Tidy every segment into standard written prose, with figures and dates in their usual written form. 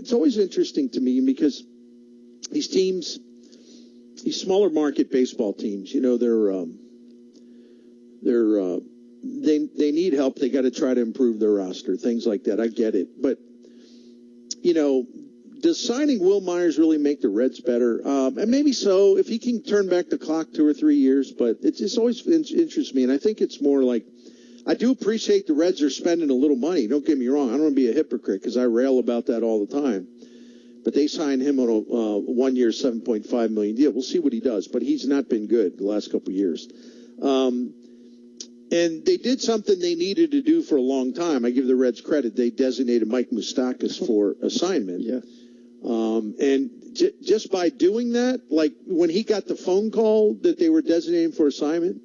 it's always interesting to me because these teams, these smaller market baseball teams, they need help. They got to try to improve their roster, things like that. I get it, but does signing Will Myers really make the Reds better? And maybe so, if he can turn back the clock 2 or 3 years. But it just always interests me, and I think it's more like I do appreciate the Reds are spending a little money. Don't get me wrong. I don't want to be a hypocrite because I rail about that all the time. But they signed him on a 1-year, $7.5 million deal. We'll see what he does. But he's not been good the last couple of years. And they did something they needed to do for a long time. I give the Reds credit. They designated Mike Moustakas for assignment. Yeah. And just by doing that, like when he got the phone call that they were designating for assignment,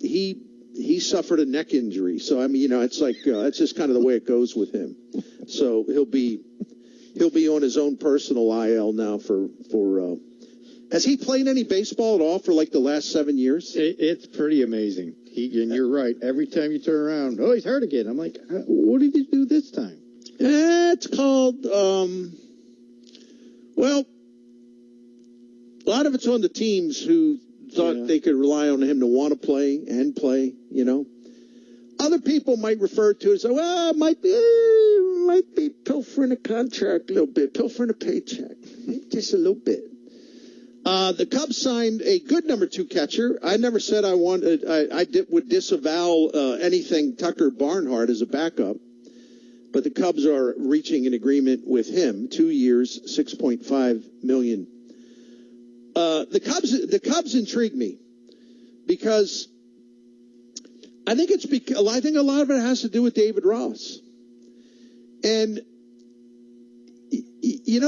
he suffered a neck injury. So, I mean, it's like that's just kind of the way it goes with him. So he'll be on his own personal IL now for has he played any baseball at all for like the last 7 years? It's pretty amazing. And you're right. Every time you turn around, oh, he's hurt again. I'm like, what did he do this time? It's called, well, a lot of it's on the teams who thought they could rely on him to want to play and play, Other people might refer to it as, well, it might be pilfering a contract a little bit, pilfering a paycheck, just a little bit. The Cubs signed a good number 2 catcher. I never said I would disavow anything Tucker Barnhart as a backup, but the Cubs are reaching an agreement with him, 2 years, $6.5 million. The Cubs intrigue me because I think a lot of it has to do with David Ross. And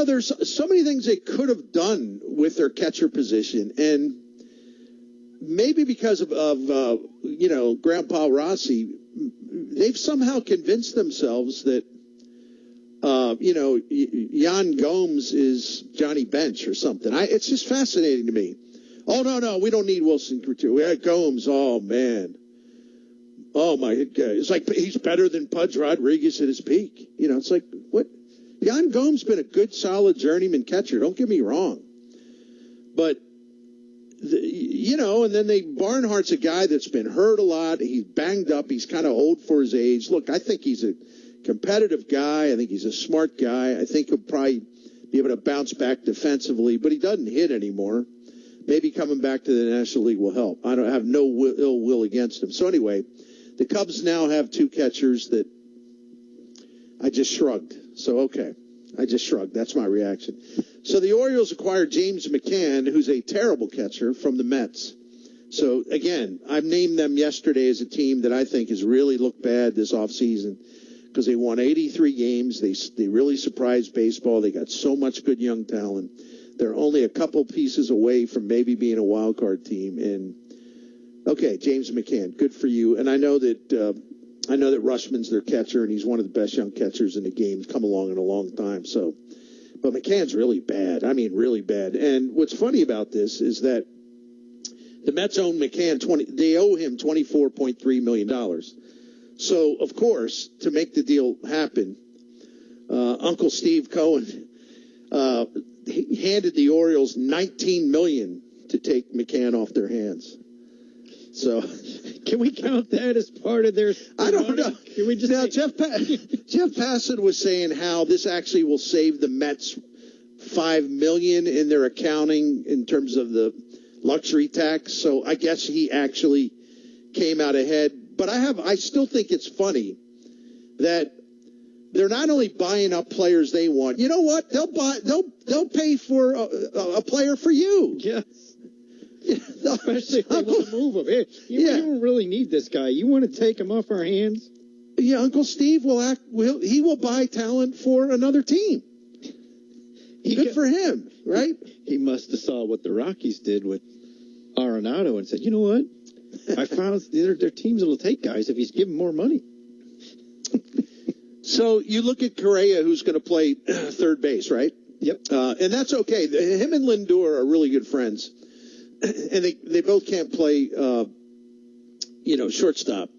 there's so many things they could have done with their catcher position, and maybe because of Grandpa Rossi, they've somehow convinced themselves that Jan Gomes is Johnny Bench or something. It's just fascinating to me. Oh no, we don't need Wilson Contreras. We had Gomes. Oh man. Oh my God. It's like he's better than Pudge Rodriguez at his peak. It's like what? Jan Gomes been a good, solid journeyman catcher. Don't get me wrong. But, and then Barnhart's a guy that's been hurt a lot. He's banged up. He's kind of old for his age. Look, I think he's a competitive guy. I think he's a smart guy. I think he'll probably be able to bounce back defensively, but he doesn't hit anymore. Maybe coming back to the National League will help. I don't have no ill will against him. So anyway, the Cubs now have 2 catchers that I just shrugged. So, okay. I just shrugged. That's my reaction. So the Orioles acquired James McCann, who's a terrible catcher, from the Mets. So, again, I've named them yesterday as a team that I think has really looked bad this offseason because they won 83 games. They really surprised baseball. They got so much good young talent. They're only a couple pieces away from maybe being a wild card team. And, okay, James McCann, good for you. And I know that Rushman's their catcher, and he's one of the best young catchers in the game. He's come along in a long time. So, but McCann's really bad. I mean, really bad. And what's funny about this is that the Mets own McCann. They owe him $24.3 million. So, of course, to make the deal happen, Uncle Steve Cohen he handed the Orioles $19 million to take McCann off their hands. So, can we count that as part of their? I don't know. Can we just now, Jeff Passan was saying how this actually will save the Mets $5 million in their accounting in terms of the luxury tax. So I guess he actually came out ahead. But I still think it's funny that they're not only buying up players they want. You know what? They'll pay for a player for you. Yes. Especially if they want to move him. Hey, you don't really need this guy. You want to take him off our hands? Yeah, Uncle Steve will buy talent for another team. Good for him, right? He must have saw what the Rockies did with Arenado and said, you know what? I found there are teams that will take guys if he's given more money. So you look at Correa, who's going to play third base, right? Yep. And that's okay. Him and Lindor are really good friends. And they both can't play, shortstop.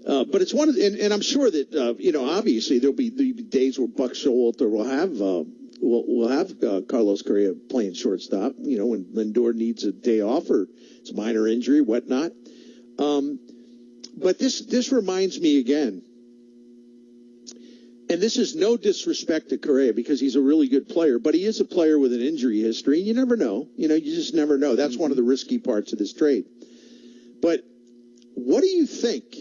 But it's one of the, and I'm sure that obviously there'll be days where Buck Showalter will have Carlos Correa playing shortstop. When Lindor needs a day off or it's a minor injury, whatnot. But this reminds me again, and this is no disrespect to Correa because he's a really good player, but he is a player with an injury history, and you never know. You just never know. That's one of the risky parts of this trade. But what do you think?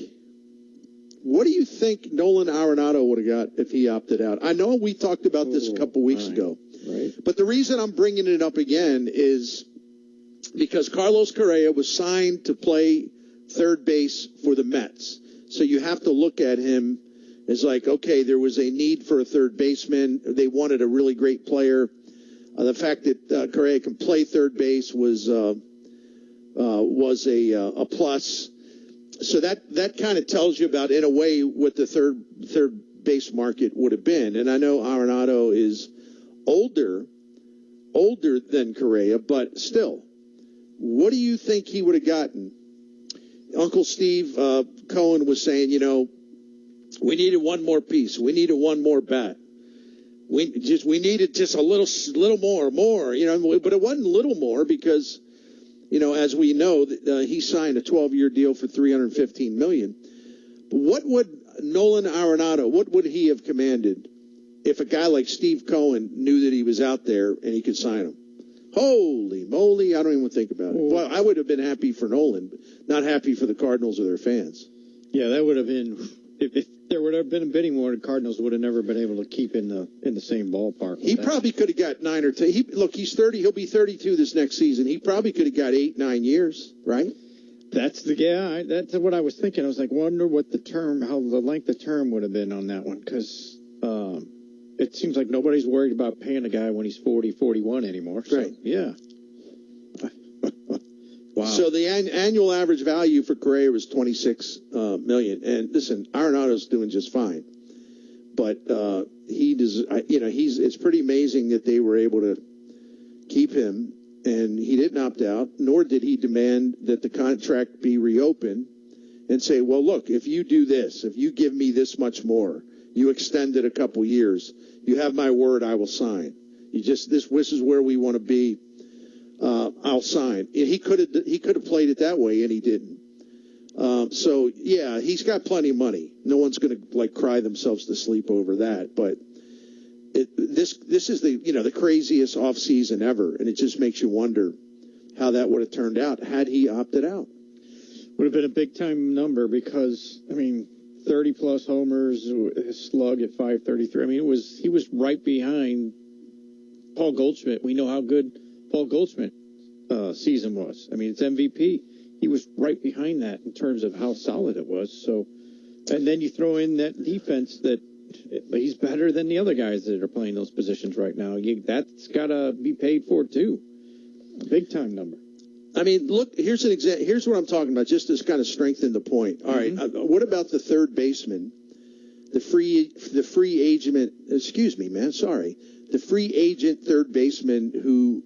What do you think Nolan Arenado would have got if he opted out? I know we talked about this a couple weeks ago, right. But the reason I'm bringing it up again is because Carlos Correa was signed to play third base for the Mets. So you have to look at him as like, okay, there was a need for a third baseman. They wanted a really great player. The fact that Correa can play third base was a plus. So that kind of tells you about, in a way, what the third base market would have been. And I know Arenado is older than Correa, but still, what do you think he would have gotten? Uncle Steve Cohen was saying, we needed one more piece. We needed one more bat. We needed just a little more, but it wasn't a little more because, as we know, he signed a 12-year deal for $315 million. But what would Nolan Arenado, what would he have commanded if a guy like Steve Cohen knew that he was out there and he could sign him? Holy moly, I don't even think about it. Well, I would have been happy for Nolan, but not happy for the Cardinals or their fans. Yeah, that would have been, if there would have been a bidding war, the Cardinals would have never been able to keep in the same ballpark. He probably could have got 9 or 10. He's 30. He'll be 32 this next season. He probably could have got 8, 9 years, right? That's what I was thinking. I was like, wonder what how the length of term would have been on that one, because it seems like nobody's worried about paying a guy when he's 40, 41 anymore. So, right. Yeah. Wow. So the annual average value for Correa was $26 million. And listen, Arenado's doing just fine, but it's pretty amazing that they were able to keep him, and he didn't opt out, nor did he demand that the contract be reopened and say, well, look, if you do this, if you give me this much more, you extend it a couple years, you have my word, I will sign. This is where we want to be. I'll sign. He could have played it that way, and he didn't. So yeah, he's got plenty of money. No one's going to cry themselves to sleep over that. But this is the craziest off season ever, and it just makes you wonder how that would have turned out had he opted out. Would have been a big time number because 30 plus homers, his slug at .533. He was right behind Paul Goldschmidt. We know how good Paul Goldschmidt season was. It's MVP. He was right behind that in terms of how solid it was. So, and then you throw in that defense that he's better than the other guys that are playing those positions right now. That's got to be paid for too. A big time number. Look, here's an example. Here's what I'm talking about, just to kind of strengthen the point. All right, what about the third baseman, the free agent? Excuse me, man. Sorry, the free agent third baseman who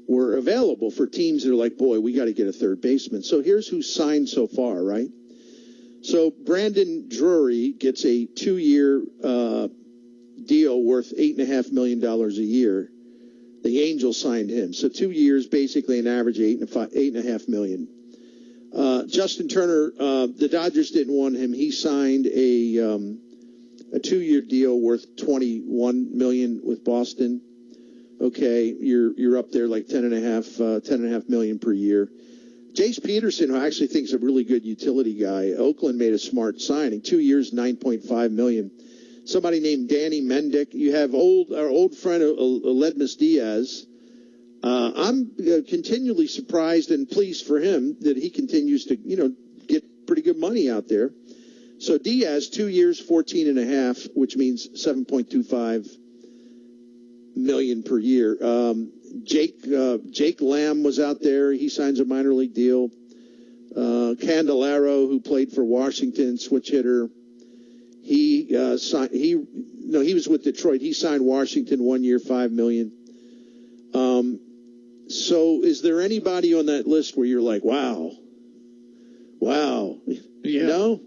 were available for teams that are like, boy, we got to get a third baseman. So here's who's signed so far, right? So Brandon Drury gets a 2-year deal worth $8.5 million a year. The Angels signed him. So 2 years, basically an average of $8.5 million. Justin Turner, the Dodgers didn't want him. He signed a 2-year deal worth $21 million with Boston. Okay, you're up there like $10.5 million per year. Jace Peterson, who I actually think is a really good utility guy, Oakland made a smart signing. 2 years, $9.5 million. Somebody named Danny Mendick. You have our old friend Aledmus Diaz. I'm continually surprised and pleased for him that he continues to get pretty good money out there. So Diaz, 2 years, $14.5, which means $7.25 million per year. Jake Lamb was out there. He signs a minor league deal. Candelaro, who played for Washington, switch hitter. He was with Detroit. He signed Washington 1 year, $5 million. So is there anybody on that list where you're like, wow? Yeah. No,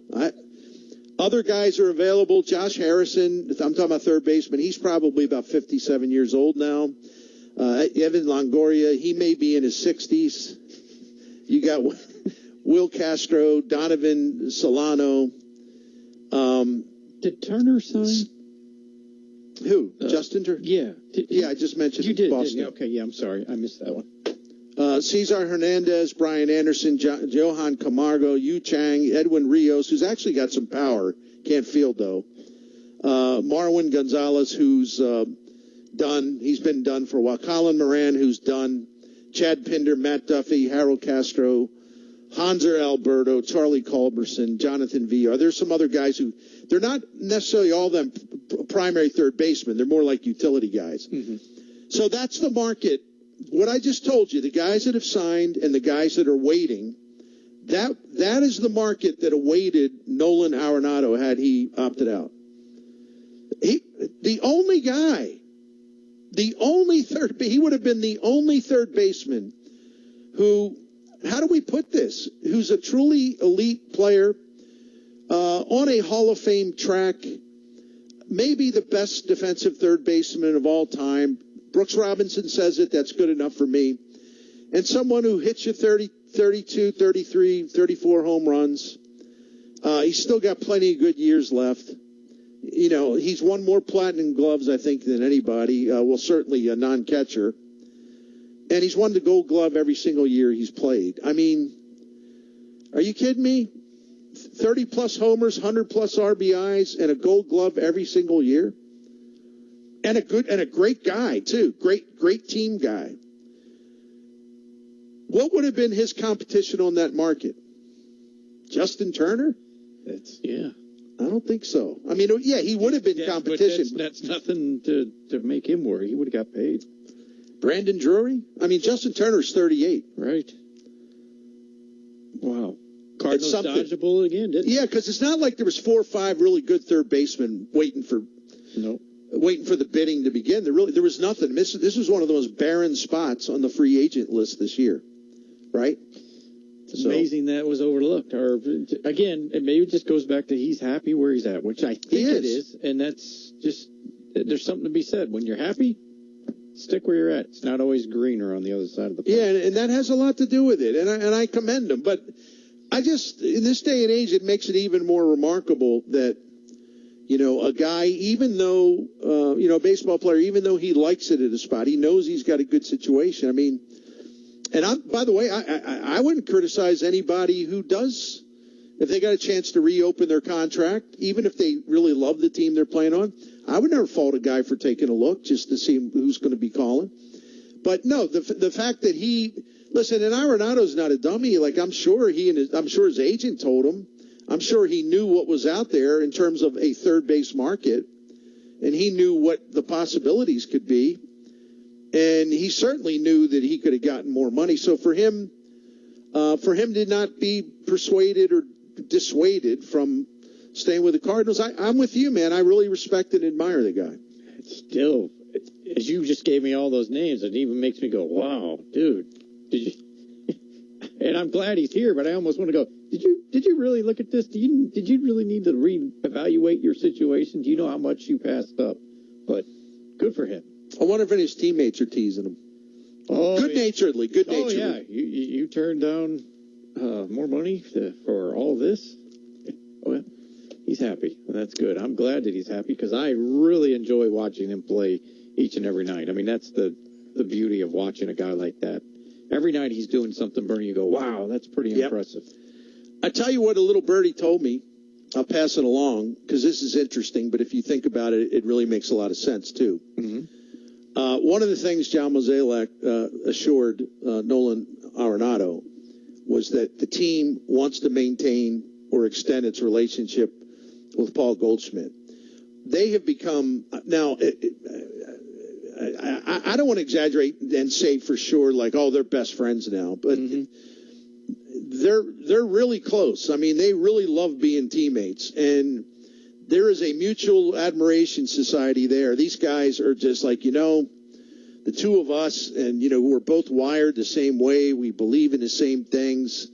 Other guys are available. Josh Harrison, I'm talking about third baseman. He's probably about 57 years old now. Evan Longoria, he may be in his 60s. You got Will Castro, Donovan Solano. Did Turner sign? Who? Justin Turner? Yeah. I just mentioned you did, Boston. Didn't you? Okay, yeah, I'm sorry. I missed that one. Cesar Hernandez, Brian Anderson, Johan Camargo, Yu Chang, Edwin Rios, who's actually got some power. Can't field, though. Marwin Gonzalez, who's done. He's been done for a while. Colin Moran, who's done. Chad Pinder, Matt Duffy, Harold Castro, Hanser Alberto, Charlie Culberson, Jonathan Villar. There's some other guys who, they're not necessarily all them primary third basemen. They're more like utility guys. Mm-hmm. So that's the market. What I just told you, the guys that have signed and the guys that are waiting, that is the market that awaited Nolan Arenado had he opted out. He would have been the only third baseman who, how do we put this, who's a truly elite player on a Hall of Fame track, maybe the best defensive third baseman of all time. Brooks Robinson says it, that's good enough for me. And someone who hits you 30, 32, 33, 34 home runs. He's still got plenty of good years left. You know, he's won more platinum gloves, I think, than anybody. Certainly a non-catcher. And he's won the Gold Glove every single year he's played. I mean, are you kidding me? 30-plus homers, 100-plus RBIs, and a Gold Glove every single year? And a great guy, too. Great team guy. What would have been his competition on that market? Justin Turner? Yeah. I don't think so. I mean, yeah, he would have been competition. But that's nothing to make him worry. He would have got paid. Brandon Drury? I mean, Justin Turner's 38. Right. Wow. Cardinals dodged the bullet again, didn't they? Yeah, because it's not like there was 4 or 5 really good third basemen waiting for the bidding to begin. There was nothing. This was one of the most barren spots on the free agent list this year, right? It's amazing that was overlooked. Or again, it maybe just goes back to he's happy where he's at, which I think it is, and that's just there's something to be said. When you're happy, stick where you're at. It's not always greener on the other side of the plate. Yeah, and that has a lot to do with it, and I commend him. But I just, in this day and age, it makes it even more remarkable that, you know, a guy, even though, a baseball player, even though he likes it at a spot, he knows he's got a good situation. I mean, and by the way, I wouldn't criticize anybody who does, if they got a chance to reopen their contract, even if they really love the team they're playing on. I would never fault a guy for taking a look just to see who's going to be calling. But no, the fact that listen, and Arenado's not a dummy. Like, I'm sure his agent told him. I'm sure he knew what was out there in terms of a third base market, and he knew what the possibilities could be. And he certainly knew that he could have gotten more money. So for him to not be persuaded or dissuaded from staying with the Cardinals, I'm with you, man. I really respect and admire the guy. Still, as you just gave me all those names, it even makes me go, wow, dude, did you? And I'm glad he's here, but I almost want to go, did you really look at this? Did you really need to reevaluate your situation? Do you know how much you passed up? But good for him. I wonder if any of his teammates are teasing him. Good-naturedly. Oh, yeah. You turned down more money for all this? Well, he's happy. That's good. I'm glad that he's happy because I really enjoy watching him play each and every night. I mean, that's the beauty of watching a guy like that. Every night he's doing something, Bernie, you go, wow, that's pretty impressive. I tell you what a little birdie told me. I'll pass it along because this is interesting, but if you think about it, it really makes a lot of sense, too. Mm-hmm. One of the things John Mozeliak assured Nolan Arenado was that the team wants to maintain or extend its relationship with Paul Goldschmidt. They have become now. I don't want to exaggerate and say for sure like, oh, they're best friends now, but they're really close. I mean, they really love being teammates, and there is a mutual admiration society there. These guys are just like, the two of us, and, we're both wired the same way. We believe in the same things.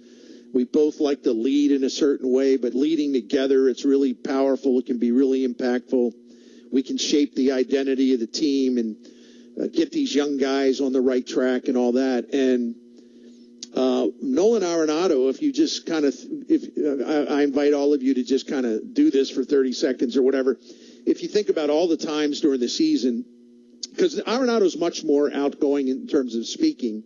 We both like to lead in a certain way, but leading together, it's really powerful. It can be really impactful. We can shape the identity of the team and get these young guys on the right track and all that. And Nolan Arenado, if you just kind of, I invite all of you to just kind of do this for 30 seconds or whatever. If you think about all the times during the season, because Arenado's much more outgoing in terms of speaking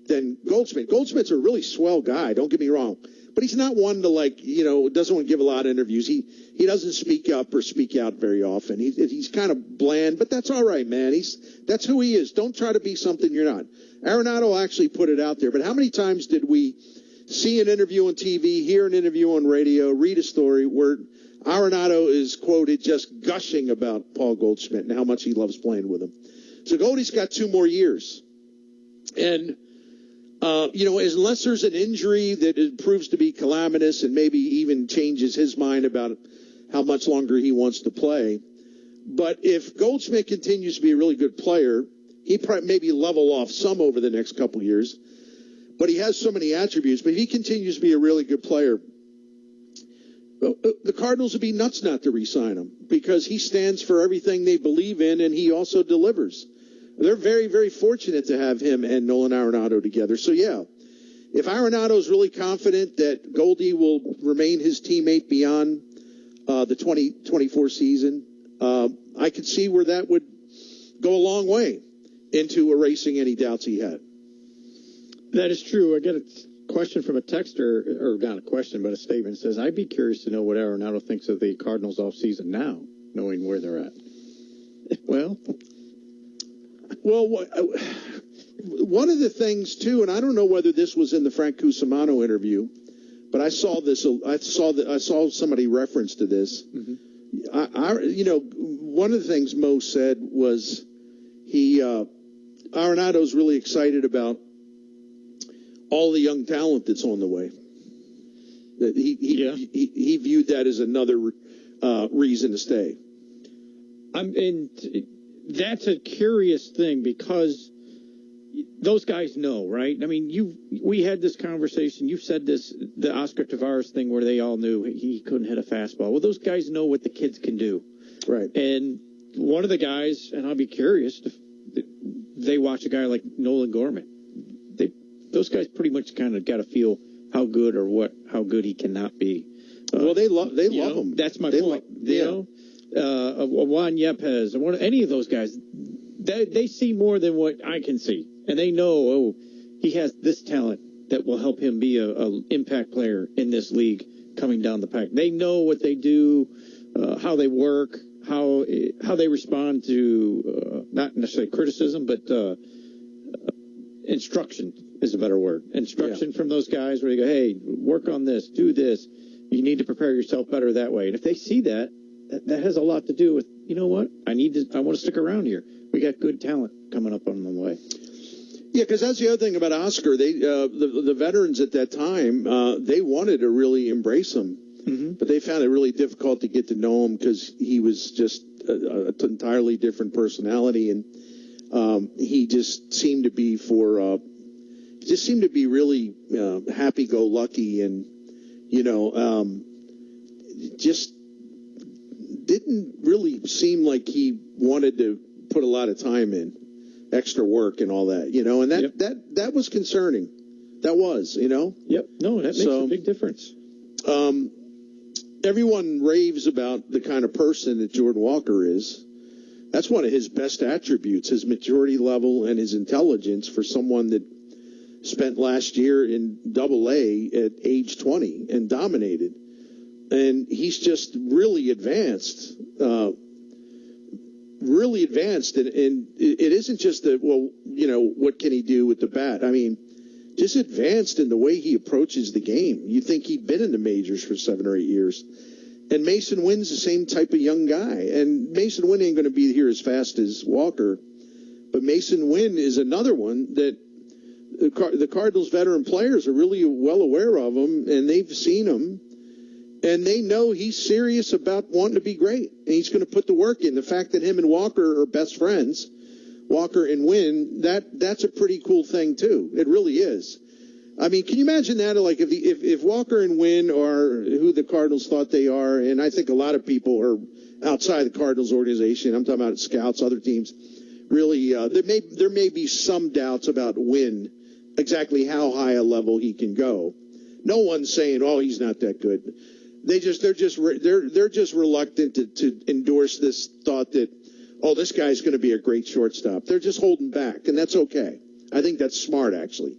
than Goldschmidt. Goldschmidt's a really swell guy, don't get me wrong. But he's not one to doesn't want to give a lot of interviews. He doesn't speak up or speak out very often. He's kind of bland, but that's all right, man. That's who he is. Don't try to be something you're not. Arenado actually put it out there. But how many times did we see an interview on TV, hear an interview on radio, read a story where Arenado is quoted just gushing about Paul Goldschmidt and how much he loves playing with him? So Goldie's got 2 more years. And unless there's an injury that proves to be calamitous and maybe even changes his mind about how much longer he wants to play. But if Goldschmidt continues to be a really good player, he maybe level off some over the next couple years. But he has so many attributes. But if he continues to be a really good player, the Cardinals would be nuts not to re-sign him because he stands for everything they believe in and he also delivers. They're very, very fortunate to have him and Nolan Arenado together. So, yeah, if Arenado's really confident that Goldie will remain his teammate beyond the 2024 season, I could see where that would go a long way into erasing any doubts he had. That is true. I get a question from a texter, or not a question, but a statement. It says, I'd be curious to know what Arenado thinks of the Cardinals offseason now, knowing where they're at. Well, one of the things, too, and I don't know whether this was in the Frank Cusimano interview, but I saw this. I saw somebody reference to this. Mm-hmm. One of the things Mo said was Arenado's really excited about all the young talent that's on the way. That he viewed that as another reason to stay. That's a curious thing because those guys know, right? I mean, we had this conversation. You've said this, the Oscar Tavares thing where they all knew he couldn't hit a fastball. Well, those guys know what the kids can do. Right. And one of the guys, and I'll be curious, if they watch a guy like Nolan Gorman. Those guys pretty much kind of got to feel how good he cannot be. Well, they love him. That's my point. Juan Yepes, any of those guys, they see more than what I can see. And they know, he has this talent that will help him be a impact player in this league coming down the pike. They know what they do, how they work, how they respond to not necessarily criticism, but instruction is a better word. Instruction from those guys where they go, hey, work on this, do this. You need to prepare yourself better that way. And if they see that has a lot to do with, you know what? I want to stick around here. We got good talent coming up on the way. Yeah, because that's the other thing about Oscar. They the veterans at that time, they wanted to really embrace him. Mm-hmm. But they found it really difficult to get to know him because he was just an entirely different personality. And he just seemed to be really happy-go-lucky and, just didn't really seem like he wanted to put a lot of time in, extra work and all that, and that was concerning. That was, Yep. No, that makes a big difference. Everyone raves about the kind of person that Jordan Walker is. That's one of his best attributes, his maturity level and his intelligence for someone that spent last year in Double-A at age 20 and dominated. And he's just really advanced. And it isn't just that, what can he do with the bat? I mean, just advanced in the way he approaches the game. You think he'd been in the majors for 7 or 8 years. And Mason Wynn's the same type of young guy. And Mason Wynn ain't going to be here as fast as Walker. But Mason Wynn is another one that the Cardinals veteran players are really well aware of him, and they've seen him. And they know he's serious about wanting to be great. And he's going to put the work in. The fact that him and Walker are best friends, Walker and Wynn, that's a pretty cool thing, too. It really is. I mean, can you imagine that? Like if Walker and Wynn are who the Cardinals thought they are, and I think a lot of people are outside the Cardinals organization. I'm talking about scouts, other teams. Really, there may be some doubts about Wynn, exactly how high a level he can go. No one's saying, "Oh, he's not that good." They're just reluctant to endorse this thought that, "Oh, this guy's going to be a great shortstop." They're just holding back, and that's okay. I think that's smart, actually.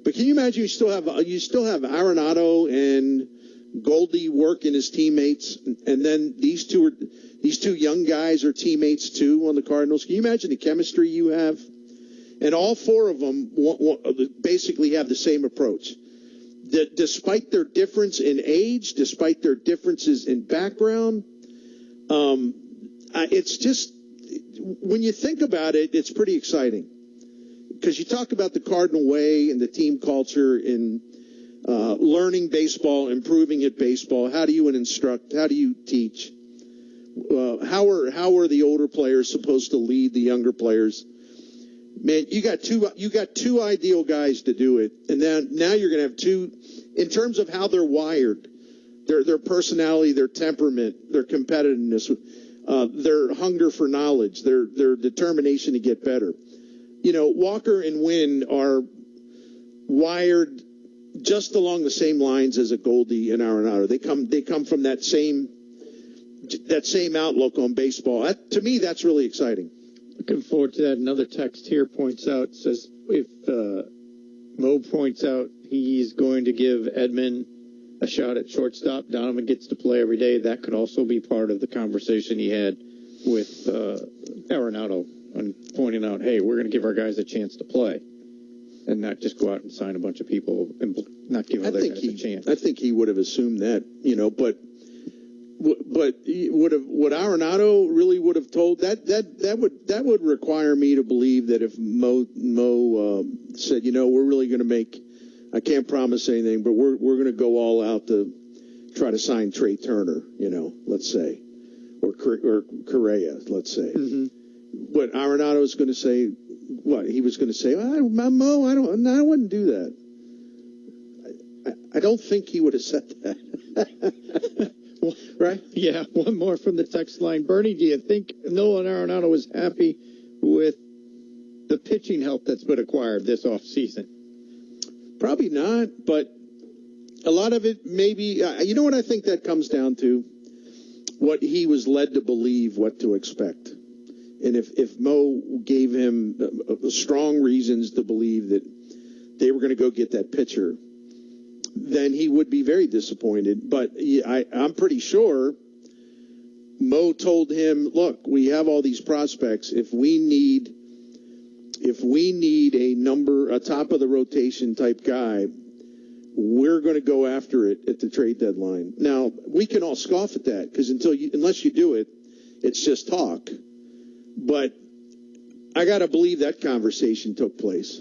But can you imagine you still have Arenado and Goldie working as teammates, and then these two young guys are teammates too on the Cardinals? Can you imagine the chemistry you have? And all four of them basically have the same approach. That despite their difference in age, despite their differences in background, it's just, when you think about it, it's pretty exciting. Because you talk about the Cardinal way and the team culture in learning baseball, improving at baseball. How do you instruct? How do you teach? How are the older players supposed to lead the younger players? Man, you got two ideal guys to do it, and now you're going to have two in terms of how they're wired, their personality, their temperament, their competitiveness, their hunger for knowledge, their determination to get better. You know, Walker and Wynn are wired just along the same lines as a Goldie and Arenado. They come from that same outlook on baseball. To me, that's really exciting. Looking forward to that. Another text here says if Mo points out he's going to give Edman a shot at shortstop, Donovan gets to play every day. That could also be part of the conversation he had with Arenado on pointing out, hey, we're going to give our guys a chance to play and not just go out and sign a bunch of people and not give other guys a chance. I think he would have assumed that, but would Arenado really would have told that would require me to believe that if Mo said, we're really going to make, I can't promise anything, but we're going to go all out to try to sign Trey Turner, let's say, or Correa, let's say. Mm-hmm. But Arenado was going to say what? He was going to say, Mo, I wouldn't do that. I don't think he would have said that. Right? Yeah, one more from the text line. Bernie, do you think Nolan Arenado was happy with the pitching help that's been acquired this offseason? Probably not, but a lot of it maybe, you know what I think that comes down to? What he was led to believe what to expect. And if Mo gave him strong reasons to believe that they were going to go get that pitcher, then he would be very disappointed. But I'm pretty sure Mo told him, look, we have all these prospects. If we need a top of the rotation type guy, we're going to go after it at the trade deadline. Now, we can all scoff at that because unless you do it, it's just talk. But I got to believe that conversation took place.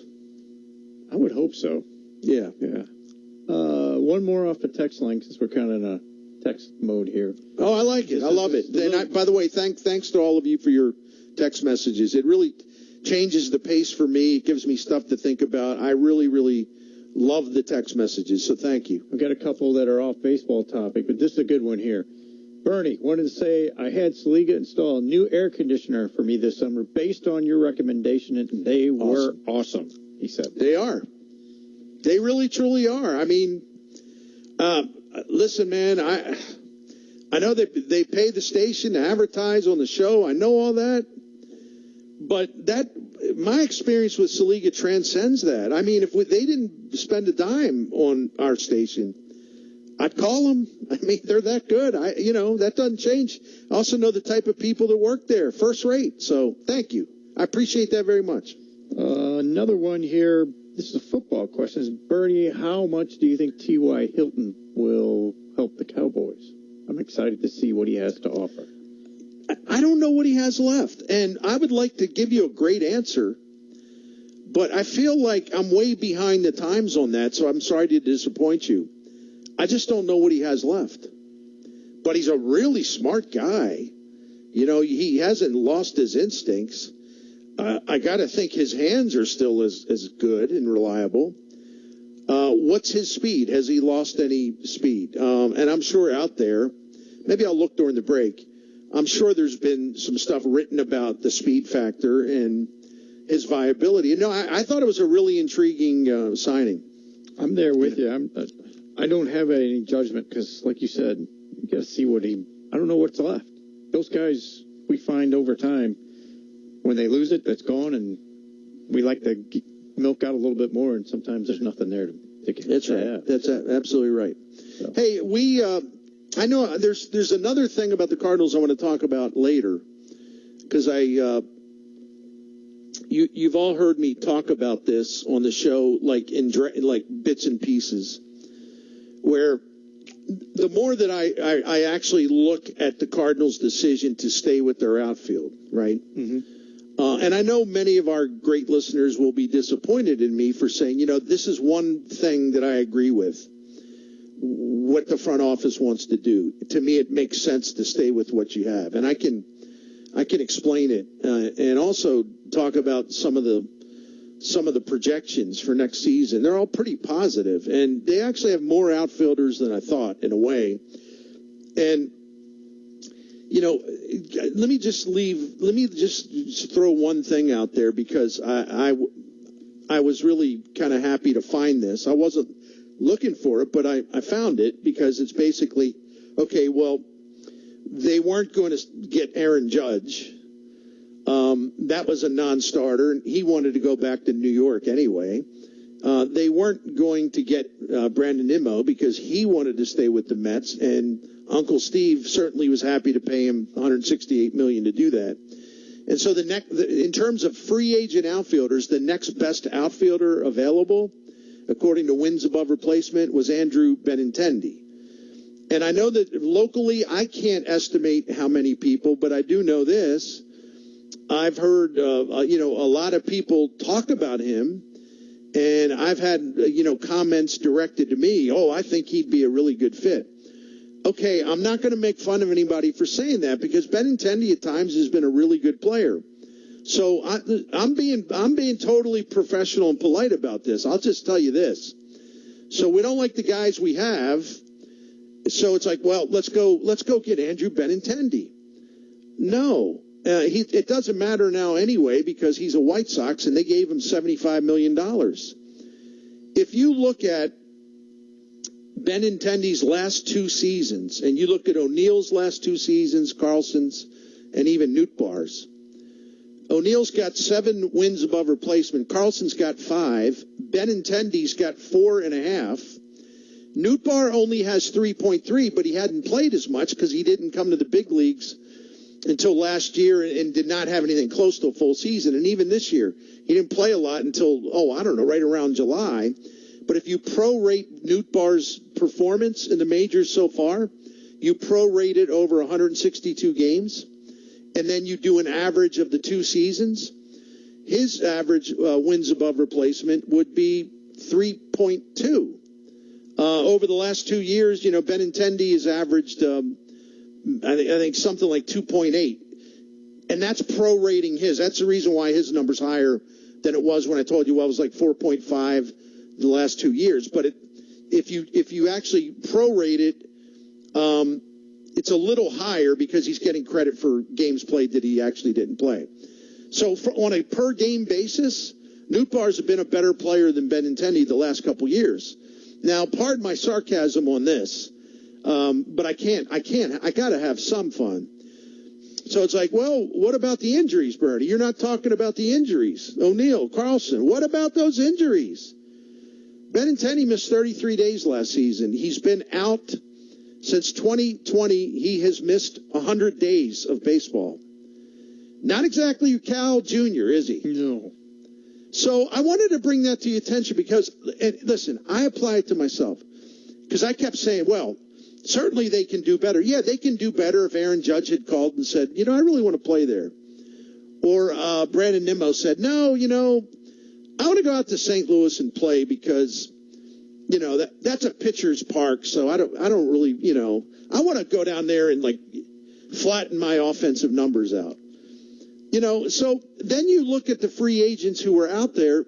I would hope so. Yeah. Yeah. One more off the text line since we're kind of in a text mode here. Oh, I like it. I love it. And by the way, thanks to all of you for your text messages. It really changes the pace for me. It gives me stuff to think about. I really, really love the text messages, so thank you. I've got a couple that are off baseball topic, but this is a good one here. Bernie, wanted to say I had Saliga install a new air conditioner for me this summer based on your recommendation, and they were awesome, he said. They are. They really, truly are. I mean, listen, man, I know they pay the station to advertise on the show. I know all that. But my experience with Saliga transcends that. I mean, if they didn't spend a dime on our station, I'd call them. I mean, they're that good. That doesn't change. I also know the type of people that work there, first rate. So thank you. I appreciate that very much. Another one here. This is a football question. Bernie, how much do you think T.Y. Hilton will help the Cowboys? I'm excited to see what he has to offer. I don't know what he has left, and I would like to give you a great answer, but I feel like I'm way behind the times on that, so I'm sorry to disappoint you. I just don't know what he has left. But he's a really smart guy. He hasn't lost his instincts. I got to think his hands are still as good and reliable. what's his speed? Has he lost any speed? And I'm sure out there, maybe I'll look during the break. I'm sure there's been some stuff written about the speed factor and his viability. No, I thought it was a really intriguing signing. I'm there with you. I don't have any judgment because, like you said, you got to see I don't know what's left. Those guys we find over time, when they lose it, it's gone, and we like to milk out a little bit more, and sometimes there's nothing there to get. That's right. That's absolutely right. So. Hey, I know there's another thing about the Cardinals I want to talk about later, because you've all heard me talk about this on the show, like in bits and pieces, where the more that I actually look at the Cardinals' decision to stay with their outfield, right? Mm-hmm. And I know many of our great listeners will be disappointed in me for saying, this is one thing that I agree with, what the front office wants to do. To me, it makes sense to stay with what you have. And I can explain it and also talk about some of the projections for next season. They're all pretty positive, and they actually have more outfielders than I thought in a way. And let me just throw one thing out there, because I was really kind of happy to find this. I wasn't looking for it, but I found it, because it's basically, okay, well, they weren't going to get Aaron Judge. That was a non-starter, and he wanted to go back to New York anyway. They weren't going to get Brandon Nimmo because he wanted to stay with the Mets, and Uncle Steve certainly was happy to pay him $168 million to do that. And so in terms of free agent outfielders, the next best outfielder available, according to wins above replacement, was Andrew Benintendi. And I know that locally I can't estimate how many people, but I do know this. I've heard, a lot of people talk about him, and I've had, comments directed to me, I think he'd be a really good fit. Okay, I'm not going to make fun of anybody for saying that, because Benintendi at times has been a really good player. So I'm being totally professional and polite about this. I'll just tell you this. So we don't like the guys we have. So it's like, well, let's go get Andrew Benintendi. No, it doesn't matter now anyway, because he's a White Sox and they gave him $75 million. If you look at Benintendi's last two seasons, and you look at O'Neill's last two seasons, Carlson's, and even Nootbaar's, O'Neill's got 7 wins above replacement. Carlson's got 5. Benintendi's got 4.5. Nootbaar only has 3.3, but he hadn't played as much because he didn't come to the big leagues until last year and did not have anything close to a full season. And even this year, he didn't play a lot until, right around July. But if you prorate Nootbaar's performance in the majors so far, you prorate it over 162 games, and then you do an average of the 2 seasons, his average wins above replacement would be 3.2. Over the last 2 years, Benintendi has averaged, I think something like 2.8. And that's prorating his. That's the reason why his number's higher than it was when I told you, it was like 4.5 the last 2 years. But if you actually prorate it, it's a little higher because he's getting credit for games played that he actually didn't play. So on a per-game basis, Nootbaar's been a better player than Benintendi the last couple years. Now, pardon my sarcasm on this, but I got to have some fun. So it's like, well, what about the injuries, Bernie? You're not talking about the injuries. O'Neill, Carlson, what about those injuries? Benintendi missed 33 days last season. He's been out since 2020. He has missed 100 days of baseball. Not exactly Cal Jr., is he? No. So I wanted to bring that to your attention because, and listen, I apply it to myself because I kept saying, well, certainly they can do better. Yeah, they can do better if Aaron Judge had called and said, I really want to play there. Or Brandon Nimmo said, no, I want to go out to St. Louis and play because, that's a pitcher's park. So I don't really, I want to go down there and flatten my offensive numbers out. So then you look at the free agents who were out there.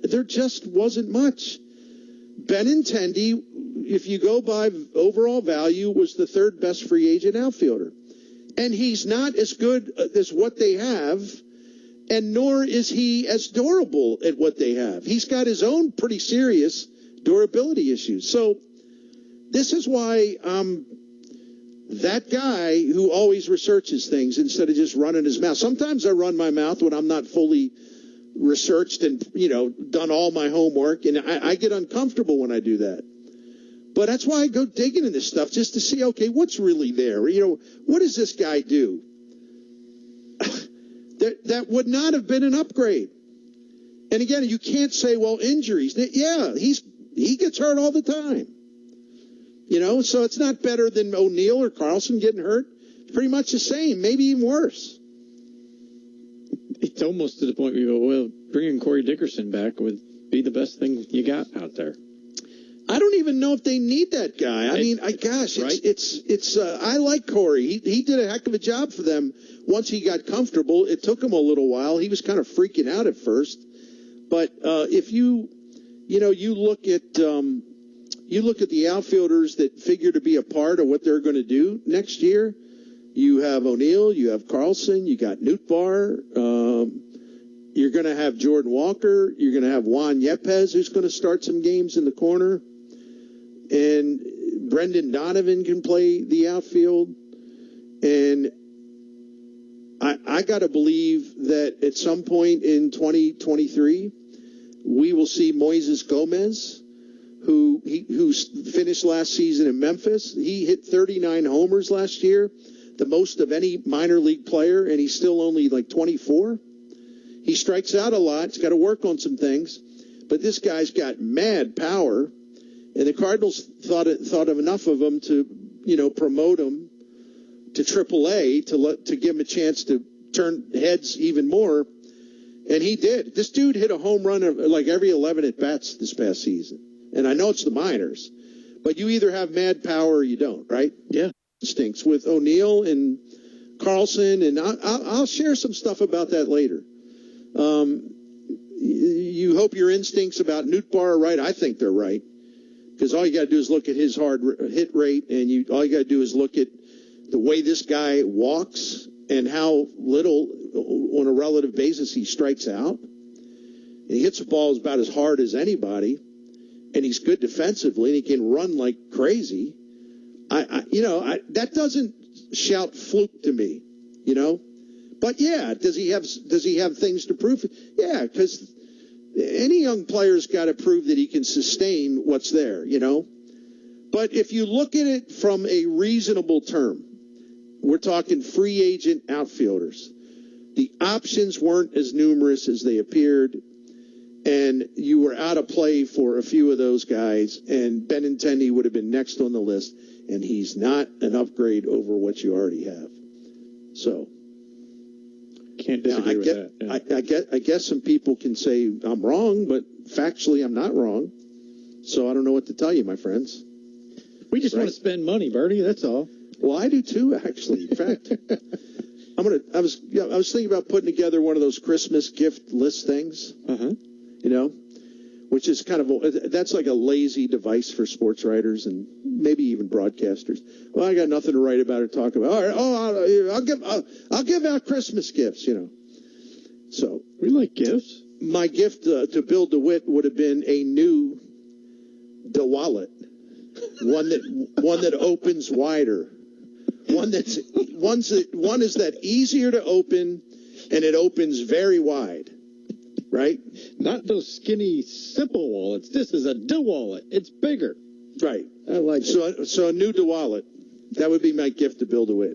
There just wasn't much. Benintendi, if you go by overall value, was the third best free agent outfielder. And he's not as good as what they have, and nor is he as durable at what they have. He's got his own pretty serious durability issues. So this is why that guy who always researches things instead of just running his mouth. Sometimes I run my mouth when I'm not fully researched and, done all my homework, and I get uncomfortable when I do that. But that's why I go digging in this stuff, just to see, okay, what's really there? What does this guy do? That would not have been an upgrade. And again, you can't say, well, injuries. Yeah, he gets hurt all the time. So it's not better than O'Neill or Carlson getting hurt. It's pretty much the same, maybe even worse. It's almost to the point where you go, well, bringing Corey Dickerson back would be the best thing you got out there. I don't even know if they need that guy. I like Corey. He did a heck of a job for them once he got comfortable. It took him a little while. He was kind of freaking out at first. But if you look at the outfielders that figure to be a part of what they're going to do next year, you have O'Neill, you have Carlson, you got Nootbaar, you're going to have Jordan Walker, you're going to have Juan Yepes, who's going to start some games in the corner, and Brendan Donovan can play the outfield. And I got to believe that at some point in 2023, we will see Moises Gomez, who finished last season in Memphis. He hit 39 homers last year, the most of any minor league player, and he's still only like 24. He strikes out a lot. He's got to work on some things, but this guy's got mad power, and the Cardinals thought of enough of him to, promote him to AAA to give him a chance to turn heads even more, and he did. This dude hit a home run of like every 11 at bats this past season, and I know it's the minors, but you either have mad power or you don't, right? Yeah. Instincts with O'Neill and Carlson, and I'll share some stuff about that later. You hope your instincts about Nootbaar are right. I think they're right, because all you got to do is look at his hard hit rate, and all you got to do is look at the way this guy walks and how little on a relative basis he strikes out. And he hits the ball about as hard as anybody, and he's good defensively, and he can run like crazy. That doesn't shout fluke to me, But yeah, does he have things to prove? Yeah, because any young player's got to prove that he can sustain what's there, But if you look at it from a reasonable term, we're talking free agent outfielders. The options weren't as numerous as they appeared, and you were out of play for a few of those guys, and Benintendi would have been next on the list, and he's not an upgrade over what you already have. So can't disagree with that. Yeah. I guess some people can say I'm wrong, but factually I'm not wrong. So I don't know what to tell you, my friends. We just want to spend money, Bertie. That's all. Well, I do too, actually. In fact, I was thinking about putting together one of those Christmas gift list things. Which is that's like a lazy device for sports writers and maybe even broadcasters. Well, I got nothing to write about or talk about. All right, I'll give out Christmas gifts, So we like gifts. My gift to Bill DeWitt would have been a new DeWallet, one that opens wider, one is that easier to open, and it opens very wide. Right? Not those skinny, simple wallets. This is a DeWallet. It's bigger. Right. I like it. So a new DeWallet. That would be my gift to Bill DeWitt.